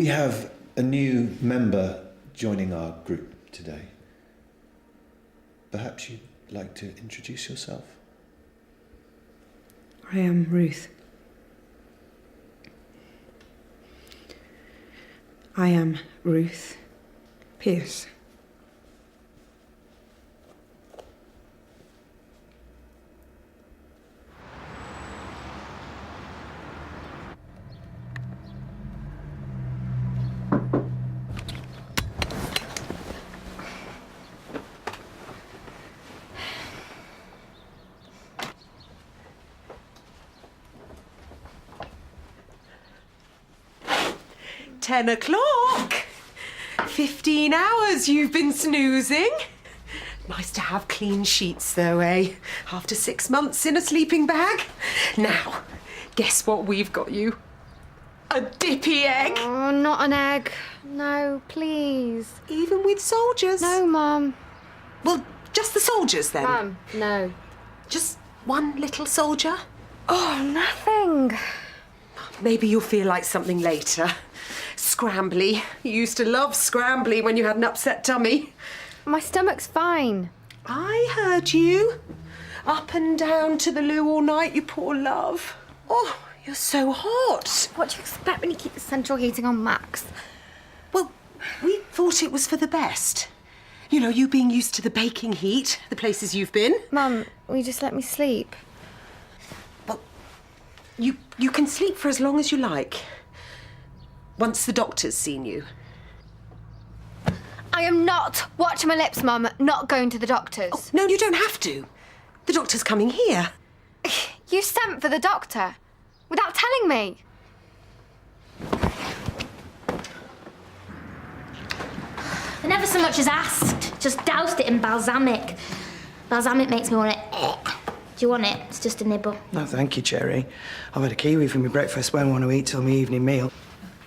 We have a new member joining our group today. Perhaps you'd like to introduce yourself? I am Ruth. I am Ruth Pierce. "10 o'clock! 15 hours you've been snoozing. Nice to have clean sheets though, eh? After 6 months in a sleeping bag. Now, guess what we've got you? A dippy egg. Oh, not an egg. No, please. Even with soldiers? No, Mum. Well, just the soldiers then? Mum, no. Just one little soldier? Oh, nothing. Maybe you'll feel like something later. Scrambly. You used to love scrambly when you had an upset tummy. My stomach's fine. I heard you. Up and down to the loo all night, you poor love. Oh, you're so hot. What do you expect when you keep the central heating on max? Well, we thought it was for the best. You know, you being used to the baking heat, the places you've been. Mum, will you just let me sleep? Well, you can sleep for as long as you like. Once the doctor's seen you. I am not watching my lips, Mum. Not going to the doctor's. Oh, no, you don't have to. The doctor's coming here. You sent for the doctor without telling me. I never so much as asked. Just doused it in balsamic. Balsamic makes me want to. Do you want it? It's just a nibble. No, thank you, Cherry. I've had a kiwi for my breakfast, won't want to eat till my evening meal.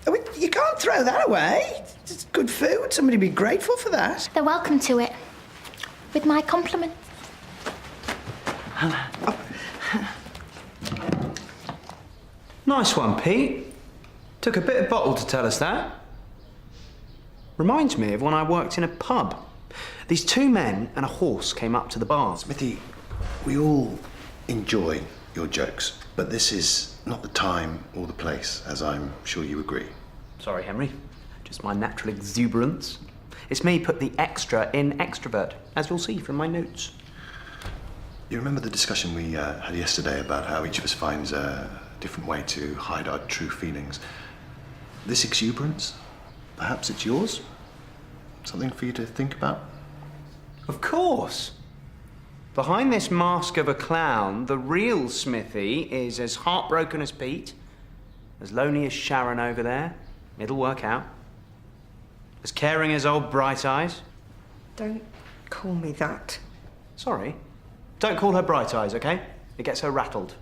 I mean, you can't throw that away. It's good food. Somebody be grateful for that. They're welcome to it. With my compliments. Nice one, Pete. Took a bit of bottle to tell us that. Reminds me of when I worked in a pub. These two men and a horse came up to the bar. Smithy, we all enjoy your jokes, but this is not the time or the place, as I'm sure you agree. Sorry, Henry. Just my natural exuberance. It's me put the extra in extrovert, as you'll see from my notes. You remember the discussion we had yesterday about how each of us finds a different way to hide our true feelings? This exuberance, perhaps it's yours? Something for you to think about? Of course. Behind this mask of a clown, the real Smithy is as heartbroken as Pete, as lonely as Sharon over there. It'll work out. As caring as old Bright Eyes. Don't call me that. Sorry. Don't call her Bright Eyes, okay? It gets her rattled.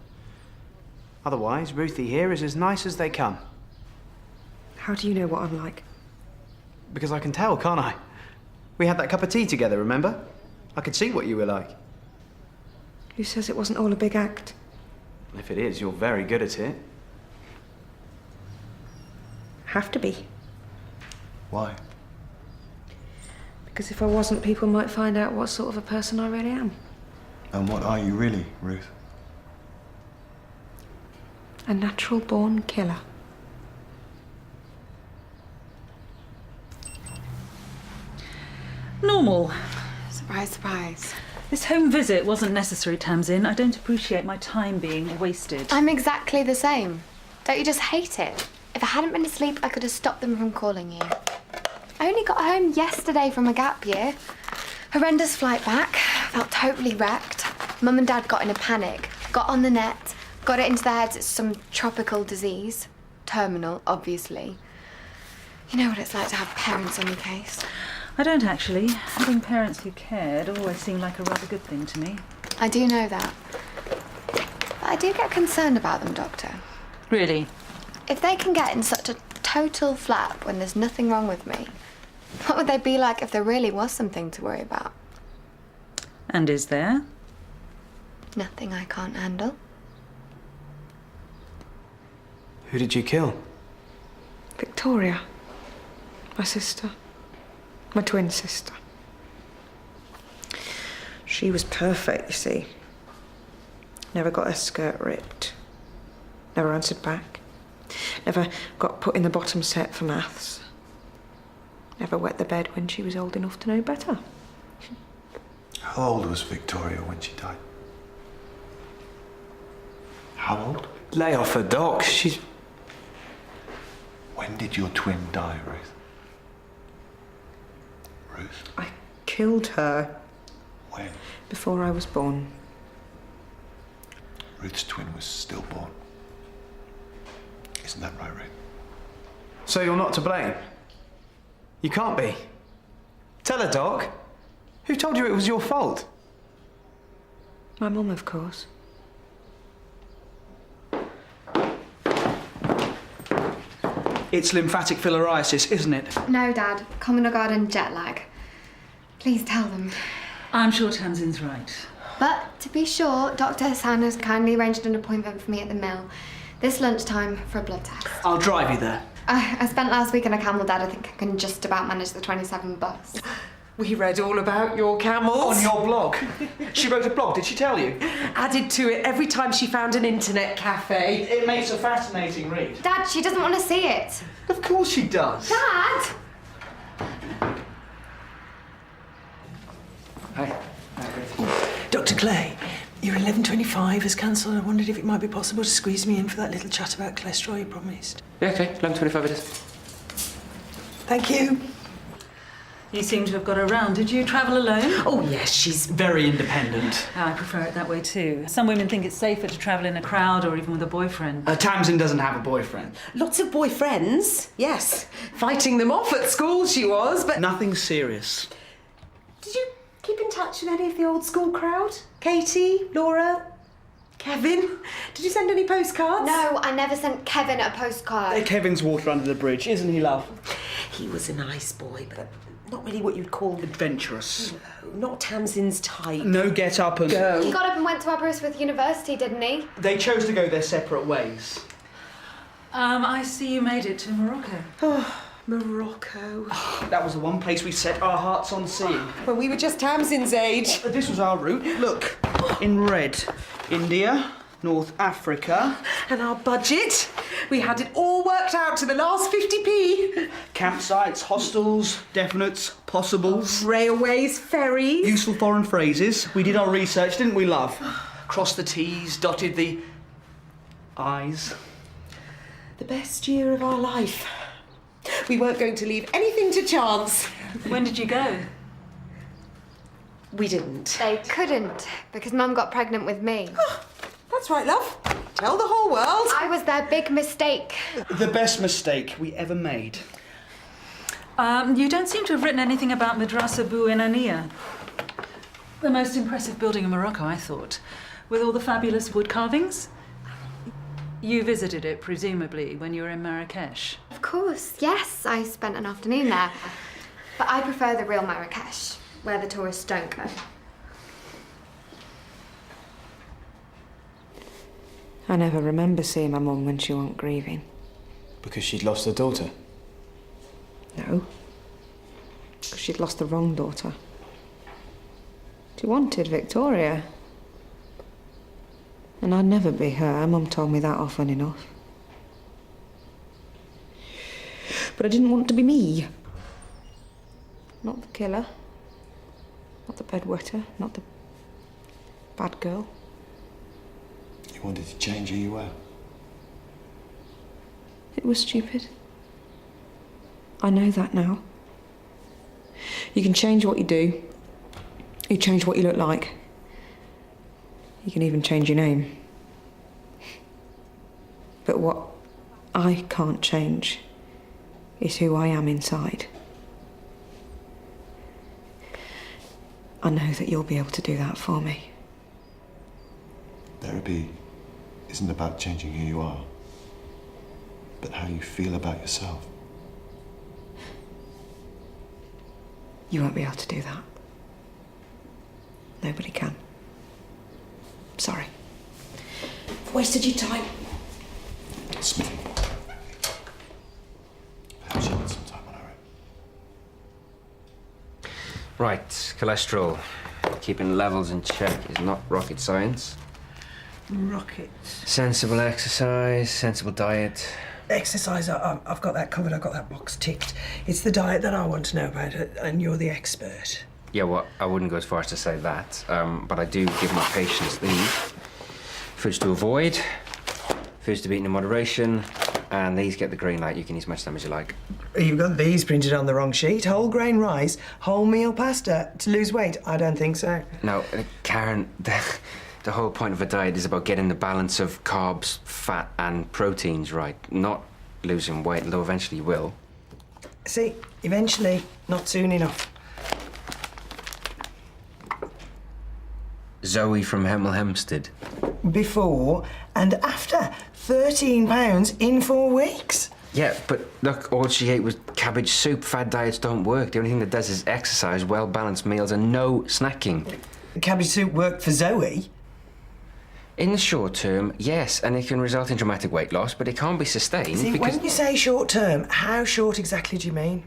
Otherwise, Ruthie here is as nice as they come. How do you know what I'm like? Because I can tell, can't I? We had that cup of tea together, remember? I could see what you were like. Who says it wasn't all a big act? If it is, you're very good at it. Have to be. Why? Because if I wasn't, people might find out what sort of a person I really am. And what are you really, Ruth? A natural-born killer. Normal. Surprise, surprise. This home visit wasn't necessary, Tamsin. I don't appreciate my time being wasted. I'm exactly the same. Don't you just hate it? If I hadn't been asleep, I could have stopped them from calling you. I only got home yesterday from a gap year. Horrendous flight back. Felt totally wrecked. Mum and Dad got in a panic. Got on the net. Got it into their heads it's some tropical disease. Terminal, obviously. You know what it's like to have parents on your case. I don't actually. Having parents who cared always seemed like a rather good thing to me. I do know that. But I do get concerned about them, Doctor. Really? If they can get in such a total flap when there's nothing wrong with me, what would they be like if there really was something to worry about? And is there? Nothing I can't handle. Who did you kill? Victoria. My sister. My twin sister. She was perfect, you see. Never got her skirt ripped. Never answered back. Never got put in the bottom set for maths. Never wet the bed when she was old enough to know better. How old was Victoria when she died? How old? Lay off her, Doc. She's... When did your twin die, Ruth? Ruth? I killed her When? before I was born. Ruth's twin was stillborn. Isn't that right, Ruth? So you're not to blame? You can't be. Tell her, Doc. Who told you it was your fault? My mum, of course. It's lymphatic filariasis, isn't it? No, Dad. Common or garden jet lag. Please tell them. I'm sure Tamsin's right. But to be sure, Dr. Hassan has kindly arranged an appointment for me at the mill this lunchtime for a blood test. I'll drive you there. I spent last week in a camel, Dad. I think I can just about manage the 27 bus. We read all about your camels. On your blog. She wrote a blog, did she tell you? Added to it every time she found an internet cafe. It makes a fascinating read. Dad, she doesn't want to see it. Of course she does. Dad! Hey. Dr. Clay, your 11:25 has cancelled. I wondered if it might be possible to squeeze me in for that little chat about cholesterol you promised. Yeah, okay, 11:25 it is. Thank you. You seem to have got her round. Did you travel alone? Oh, yes, she's... Very independent. I prefer it that way too. Some women think it's safer to travel in a crowd or even with a boyfriend. Tamsin doesn't have a boyfriend. Lots of boyfriends, yes. Fighting them off at school she was, but... Nothing serious. Did you keep in touch with any of the old school crowd? Katie, Laura, Kevin? Did you send any postcards? No, I never sent Kevin a postcard. Kevin's water under the bridge, isn't he, love? He was a nice boy, but not really what you'd call Adventurous. not Tamsin's type. No get up and... He Go. got up and went to Aberystwyth University, didn't he? They chose to go their separate ways. I see you made it to Morocco. Oh, Morocco. That was the one place we set our hearts on seeing. When we were just Tamsin's age. This was our route. Look, in red. India, North Africa. And our budget? We had it all worked out to the last 50p. Campsites, hostels, definites, possibles. Railways, ferries. Useful foreign phrases. We did our research, didn't we, love? Crossed the T's, dotted the I's. The best year of our life. We weren't going to leave anything to chance. When did you go? We didn't. They couldn't, because Mum got pregnant with me. That's right, love. Tell the whole world. I was their big mistake. The best mistake we ever made. You don't seem to have written anything about Madrasa Bou Enania. The most impressive building in Morocco, I thought, with all the fabulous wood carvings. You visited it, presumably, when you were in Marrakesh. Of course, yes, I spent an afternoon there. But I prefer the real Marrakesh, where the tourists don't go. I never remember seeing my mum when she wasn't grieving. Because she'd lost her daughter. No. Because she'd lost the wrong daughter. She wanted Victoria. And I'd never be her. Mum told me that often enough. But I didn't want to be me. Not the killer. Not the bedwetter. Not the bad girl. You wanted to change who you were. It was stupid. I know that now. You can change what you do. You change what you look like. You can even change your name. But what I can't change is who I am inside. I know that you'll be able to do that for me. Therapy isn't about changing who you are, but how you feel about yourself. You won't be able to do that. Nobody can. Sorry. I've wasted your time. Smith. Perhaps you need some time on our own. Right, cholesterol. Keeping levels in check is not rocket science. Rocket. Sensible exercise, sensible diet. Exercise, I've got that covered. I've got that box ticked. It's the diet that I want to know about, and you're the expert. Yeah, well, I wouldn't go as far as to say that, but I do give my patients these. Foods to avoid, foods to be eaten in moderation, and these get the green light. You can eat as much of them as you like. You've got these printed on the wrong sheet. Whole grain rice, wholemeal pasta to lose weight. I don't think so. No, Karen, the whole point of a diet is about getting the balance of carbs, fat, and proteins right, not losing weight, though eventually you will. See, eventually, not soon enough. Zoe from Hemel Hempstead. Before and after. 13 pounds in 4 weeks. Yeah, but look, all she ate was cabbage soup. Fad diets don't work. The only thing that does is exercise, well-balanced meals, and no snacking. The cabbage soup worked for Zoe. In the short term, yes, and it can result in dramatic weight loss, but it can't be sustained See, because... when you say short term, how short exactly do you mean?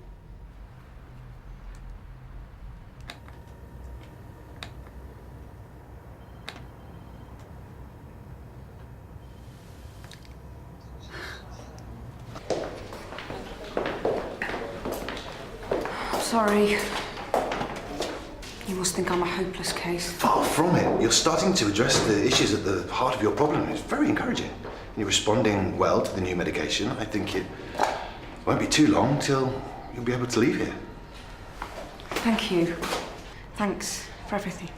Sorry. You must think I'm a hopeless case. Far from it. You're starting to address the issues at the heart of your problem. It's very encouraging. You're responding well to the new medication. I think it won't be too long till you'll be able to leave here. Thank you. Thanks for everything.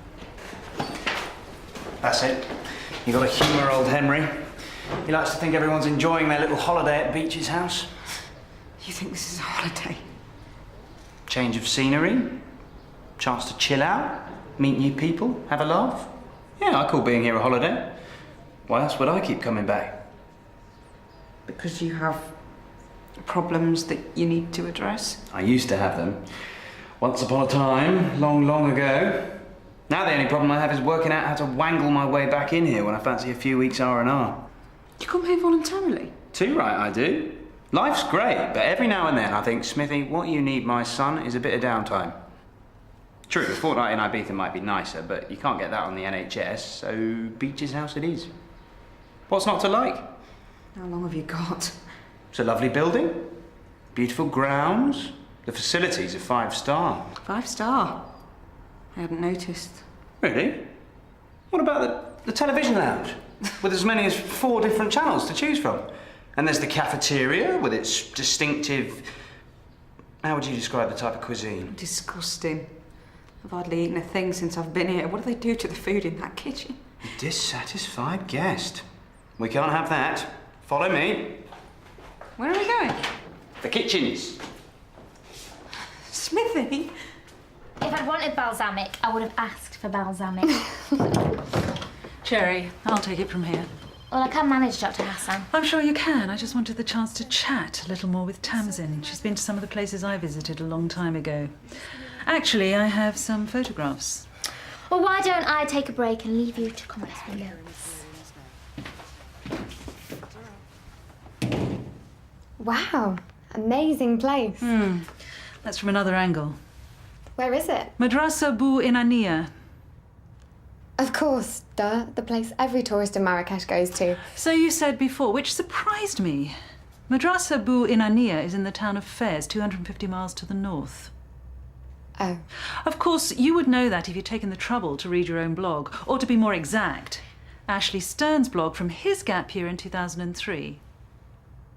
That's it. You got to humour old Henry. He likes to think everyone's enjoying their little holiday at Beach's house. You think this is a holiday? Change of scenery, chance to chill out, meet new people, have a laugh. Yeah, I call being here a holiday. Why else would I keep coming back? Because you have problems that you need to address? I used to have them. Once upon a time, long, long ago. Now the only problem I have is working out how to wangle my way back in here when I fancy a few weeks R&R. You come here voluntarily? Too right I do. Life's great, but every now and then I think, Smithy, what you need, my son, is a bit of downtime. True, a fortnight in Ibiza might be nicer, but you can't get that on the NHS, so Beach's house it is. What's not to like? How long have you got? It's a lovely building, beautiful grounds, the facilities are 5-star. 5-star? I hadn't noticed. Really? What about the television lounge, with as many as 4 different channels to choose from? And there's the cafeteria with its distinctive... How would you describe the type of cuisine? Disgusting. I've hardly eaten a thing since I've been here. What do they do to the food in that kitchen? A dissatisfied guest. We can't have that. Follow me. Where are we going? The kitchens. Smithy? If I'd wanted balsamic, I would have asked for balsamic. Cherry, I'll take it from here. Well, I can manage, Dr. Hassan. I'm sure you can. I just wanted the chance to chat a little more with Tamsin. She's been to some of the places I visited a long time ago. Actually, I have some photographs. Well, why don't I take a break and leave you to collect my notes? Wow, amazing place. That's from another angle. Where is it? Madrasa Bu Inania. Of course, duh. The place every tourist in Marrakesh goes to. So you said before, which surprised me. Madrasa Bu Inania is in the town of Fez, 250 miles to the north. Oh. Of course, you would know that if you'd taken the trouble to read your own blog, or to be more exact, Ashley Stern's blog from his gap year in 2003.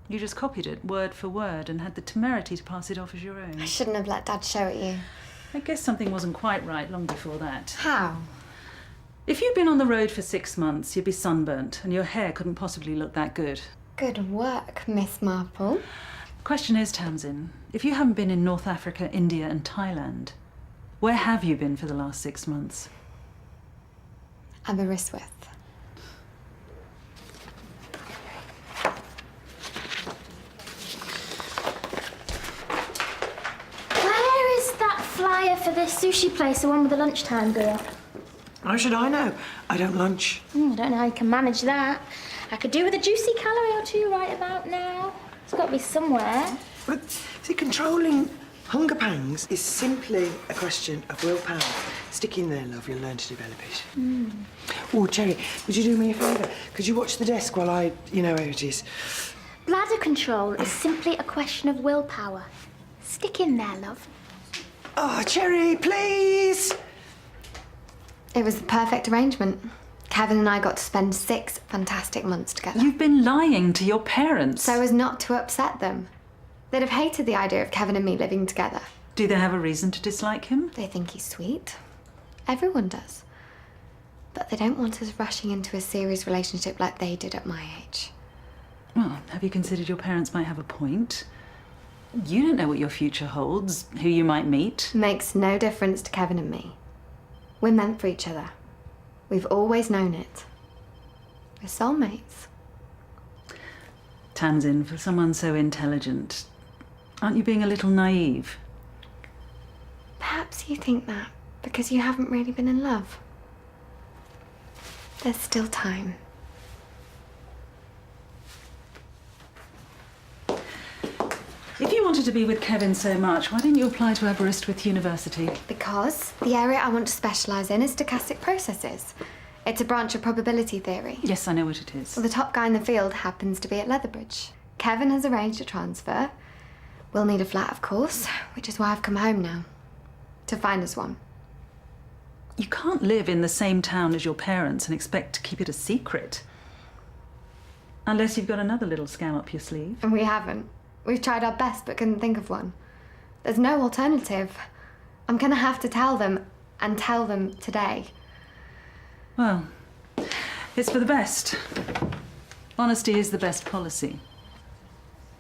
You just copied it word for word and had the temerity to pass it off as your own. I shouldn't have let Dad show it you. I guess something wasn't quite right long before that. How? If you'd been on the road for 6 months, you'd be sunburnt, and your hair couldn't possibly look that good. Good work, Miss Marple. Question is, Tamsin, if you haven't been in North Africa, India and Thailand, where have you been for the last 6 months? Aberystwyth. Where is that flyer for this sushi place, the one with the lunchtime girl? How should I know? I don't lunch. I don't know how you can manage that. I could do with a juicy calorie or two right about now. It's got to be somewhere. But, see, controlling Hunger pangs is simply a question of willpower. Stick in there, love, you'll learn to develop it. Oh, Cherry, would you do me a favour? Could you watch the desk while I, you know how it is? Bladder control is simply a question of willpower. Stick in there, love. Oh, Cherry, please! It was the perfect arrangement. Kevin and I got to spend 6 fantastic months together. You've been lying to your parents. So as not to upset them. They'd have hated the idea of Kevin and me living together. Do they have a reason to dislike him? They think he's sweet. Everyone does. But they don't want us rushing into a serious relationship like they did at my age. Well, have you considered your parents might have a point? You don't know what your future holds, who you might meet. Makes no difference to Kevin and me. We're meant for each other. We've always known it. We're soulmates. Tamsin, for someone so intelligent, aren't you being a little naive? Perhaps you think that because you haven't really been in love. There's still time. If you wanted to be with Kevin so much, why didn't you apply to Aberystwyth University? Because the area I want to specialise in is stochastic processes. It's a branch of probability theory. Yes, I know what it is. Well, the top guy in the field happens to be at Leatherbridge. Kevin has arranged a transfer. We'll need a flat, of course, which is why I've come home now. To find us one. You can't live in the same town as your parents and expect to keep it a secret. Unless you've got another little scam up your sleeve. And we haven't. We've tried our best but couldn't think of one. There's no alternative. I'm gonna have to tell them, and tell them today. Well, it's for the best. Honesty is the best policy.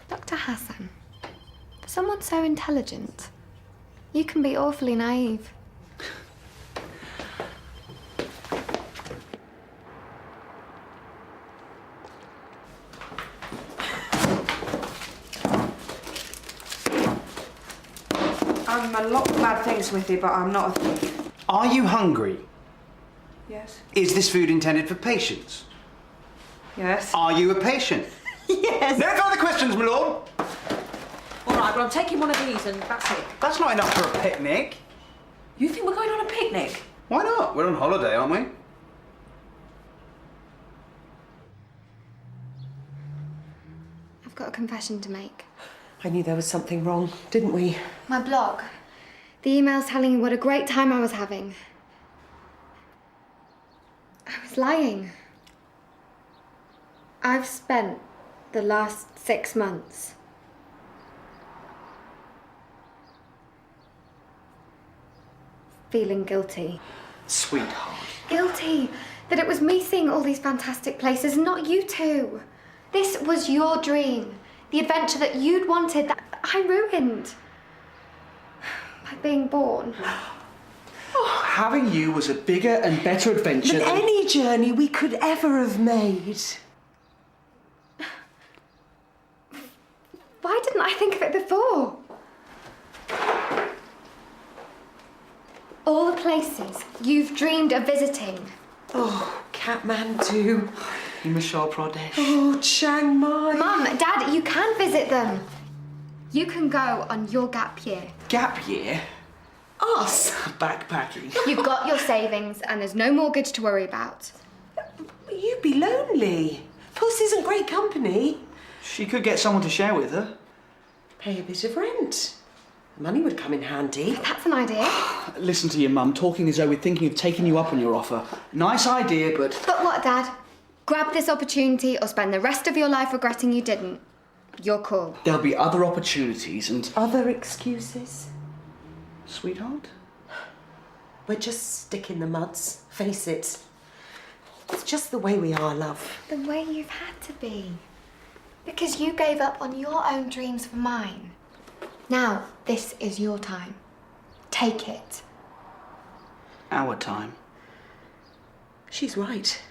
Dr. Hassan, for someone so intelligent, you can be awfully naive. I'm a lot of bad things, Smithy, but I'm not a thief. Are you hungry? Yes. Is this food intended for patients? Yes. Are you a patient? Yes. No further questions, my lord. All right, well, I'm taking one of these and that's it. That's not enough for a picnic. You think we're going on a picnic? Why not? We're on holiday, aren't we? I've got a confession to make. I knew there was something wrong, didn't we? My blog. The emails telling you what a great time I was having. I was lying. I've spent the last 6 months feeling guilty. Sweetheart. Guilty that it was me seeing all these fantastic places and not you two. This was your dream. The adventure that you'd wanted that I ruined. By being born. Having you was a bigger and better adventure Than any journey we could ever have made. Why didn't I think of it before? All the places you've dreamed of visiting. Oh, Kathmandu. Himachal Pradesh. Oh, Chiang Mai. Mum, Dad, you can visit them. You can go on your gap year. Gap year? Us? Backpacking. You've got your savings and there's no mortgage to worry about. You'd be lonely. Puss isn't great company. She could get someone to share with her. Pay a bit of rent. Money would come in handy. That's an idea. Listen to your mum, talking as though we're thinking of taking you up on your offer. Nice idea, but... But what, Dad? Grab this opportunity or spend the rest of your life regretting you didn't. Your call. There'll be other opportunities and... Other excuses? Sweetheart? We're just stick in the muds. Face it. It's just the way we are, love. The way you've had to be. Because you gave up on your own dreams for mine. Now, this is your time. Take it. Our time. She's right.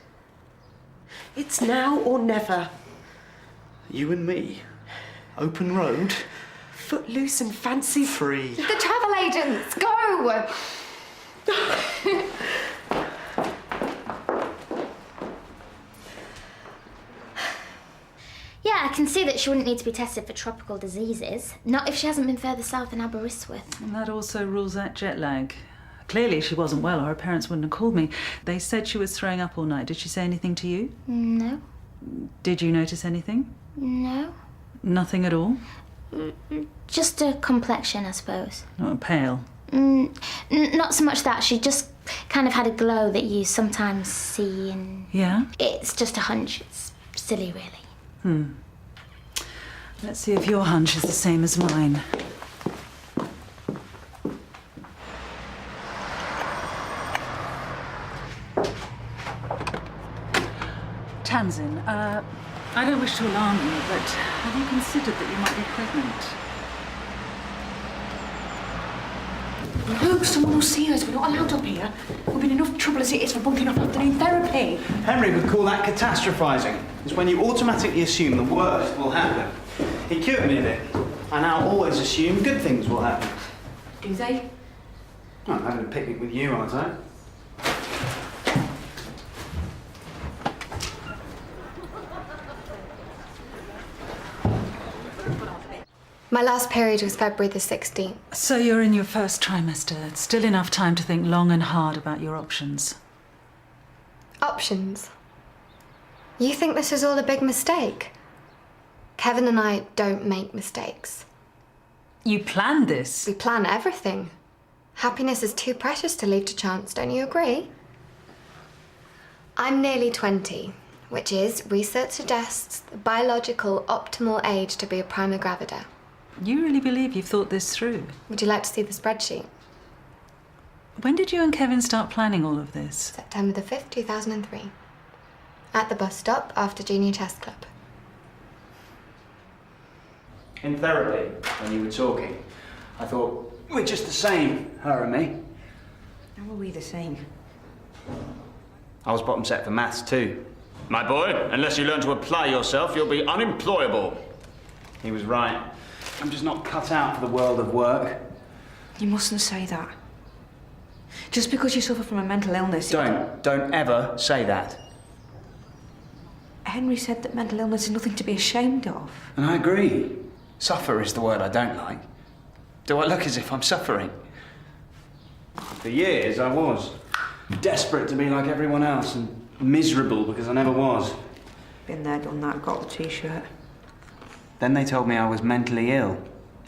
It's now or never. You and me. Open road. Footloose and fancy Free. The travel agents, go! Yeah, I can can see that she wouldn't need to be tested for tropical diseases. Not if she hasn't been further south than Aberystwyth. And that also rules out jet lag. Clearly she wasn't well or her parents wouldn't have called me. They said she was throwing up all night. Did she say anything to you? No. Did you notice anything? No. Nothing at all? Just a complexion, I suppose. Not pale? Not so much that. She just kind of had a glow that you sometimes see and... Yeah? It's just a hunch. It's silly, really. Let's see if your hunch is the same as mine. Tamsin, I don't wish to alarm you, but have you considered that you might be pregnant? No, someone will see us. We're not allowed up here. We've been enough trouble as it is for bunking off afternoon therapy. Henry would call that catastrophizing. It's when you automatically assume the worst will happen. He cured me of it. I now always assume good things will happen. Do they? Well, I'm having a picnic with you, aren't I? My last period was February the 16th. So you're in your first trimester. It's still enough time to think long and hard about your options. Options? You think this is all a big mistake? Kevin and I don't make mistakes. You planned this? We plan everything. Happiness is too precious to leave to chance, don't you agree? I'm nearly 20, which is, research suggests, the biological optimal age to be a prima gravida. You really believe you've thought this through? Would you like to see the spreadsheet? When did you and Kevin start planning all of this? September the 5th, 2003. At the bus stop after Junior Chess Club. In therapy, when you were talking, I thought, we're just the same, her and me. How are we the same? I was bottom set for maths too. My boy, unless you learn to apply yourself, you'll be unemployable. He was right. I'm just not cut out for the world of work. You mustn't say that. Just because you suffer from a mental illness... Don't ever say that. Henry said that mental illness is nothing to be ashamed of. And I agree. Suffer is the word I don't like. Do I look as if I'm suffering? For years, I was. Desperate to be like everyone else and miserable because I never was. Been there, done that, got the T-shirt. Then they told me I was mentally ill,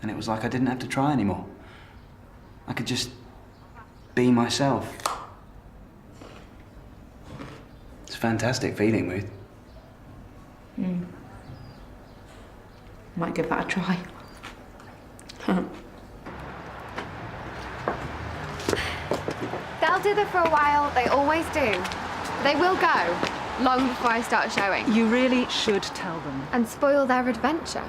and it was like I didn't have to try anymore. I could just be myself. It's a fantastic feeling, Ruth. Might give that a try. They'll do that for a while, they always do. They will go, long before I start showing. You really should tell them. And spoil their adventure.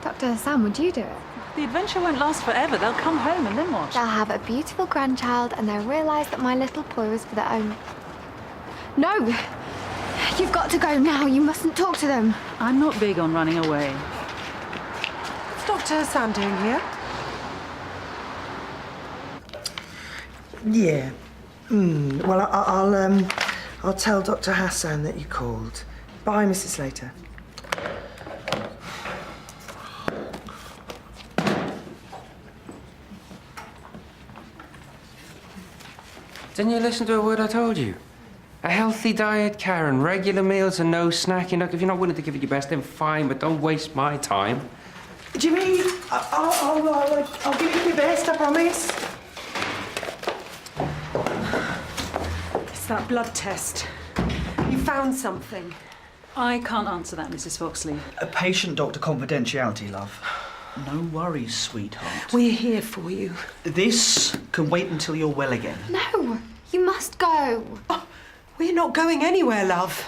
Dr. Hassan, would you do it? The adventure won't last forever. They'll come home and then what? They'll have a beautiful grandchild and they'll realise that my little boy was for their own. No! You've got to go now. You mustn't talk to them. I'm not big on running away. What's Dr. Hassan doing here? Yeah. Well, I'll tell Dr. Hassan that you called. Bye, Mrs. Slater. Didn't you listen to a word I told you? A healthy diet, Karen. Regular meals and no snacking. Look, if you're not willing to give it your best, then fine, but don't waste my time. Jimmy, I'll give it my best, I promise. It's that blood test. You found something. I can't answer that, Mrs. Foxley. A patient-doctor confidentiality, love. No worries, sweetheart. We're here for you. This can wait until you're well again. No, you must go. Oh, we're not going anywhere, love.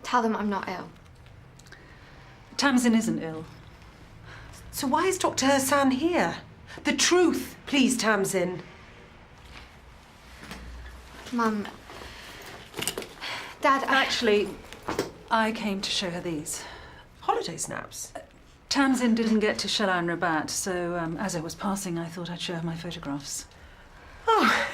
Tell them I'm not ill. Tamsin isn't ill. So why is Dr. Hassan here? The truth, please, Tamsin. Mum. Dad, Actually, I came to show her these. Holiday snaps. Tamsin didn't get to Shella and Rabat, so as I was passing, I thought I'd show her my photographs. Oh,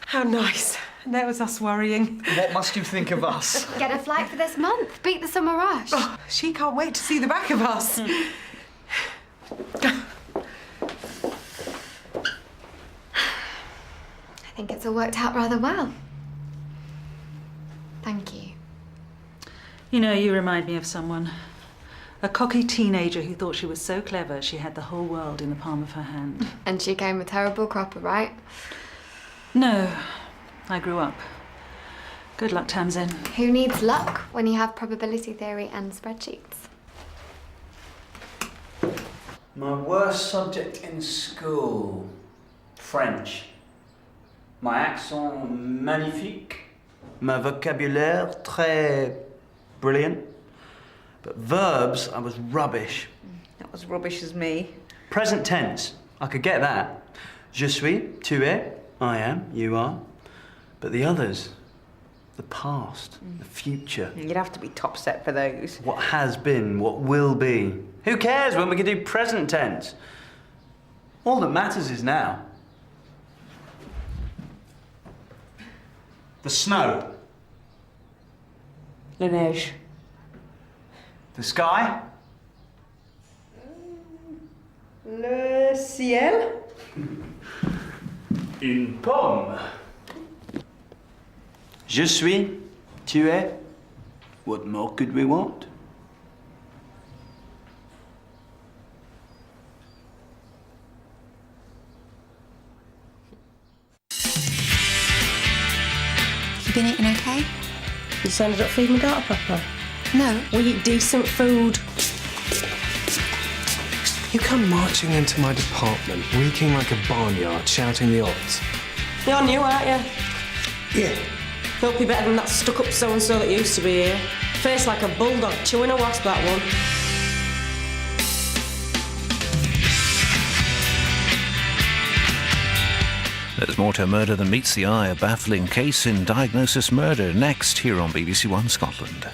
how nice. There was us worrying. What must you think of us? Get a flight for this month. Beat the summer rush. Oh, she can't wait to see the back of us. I think it's all worked out rather well. Thank you. You know, you remind me of someone. A cocky teenager who thought she was so clever she had the whole world in the palm of her hand. And she came a terrible cropper, right? No, I grew up. Good luck, Tamsin. Who needs luck when you have probability theory and spreadsheets? My worst subject in school, French. My accent magnifique, my vocabulaire très brilliant, but verbs I was rubbish. That was rubbish as me. Present tense, I could get that. Je suis, tu es, I am, you are. But the others, the past, the future. You'd have to be top set for those. What has been, what will be. Who cares when we can do present tense? All that matters is now. The snow. La neige. The sky. Le ciel. Une pomme. Je suis, tu es. What more could we want? You been eating okay? You signed up feed my daughter proper? No. We eat decent food. You come marching into my department, reeking like a barnyard, shouting the odds. You're new, aren't you? Yeah. Hope you're better than that stuck-up so-and-so that used to be here. Face like a bulldog, chewing a wasp, that one. There's more to a murder than meets the eye. A baffling case in Diagnosis Murder next here on BBC1 Scotland.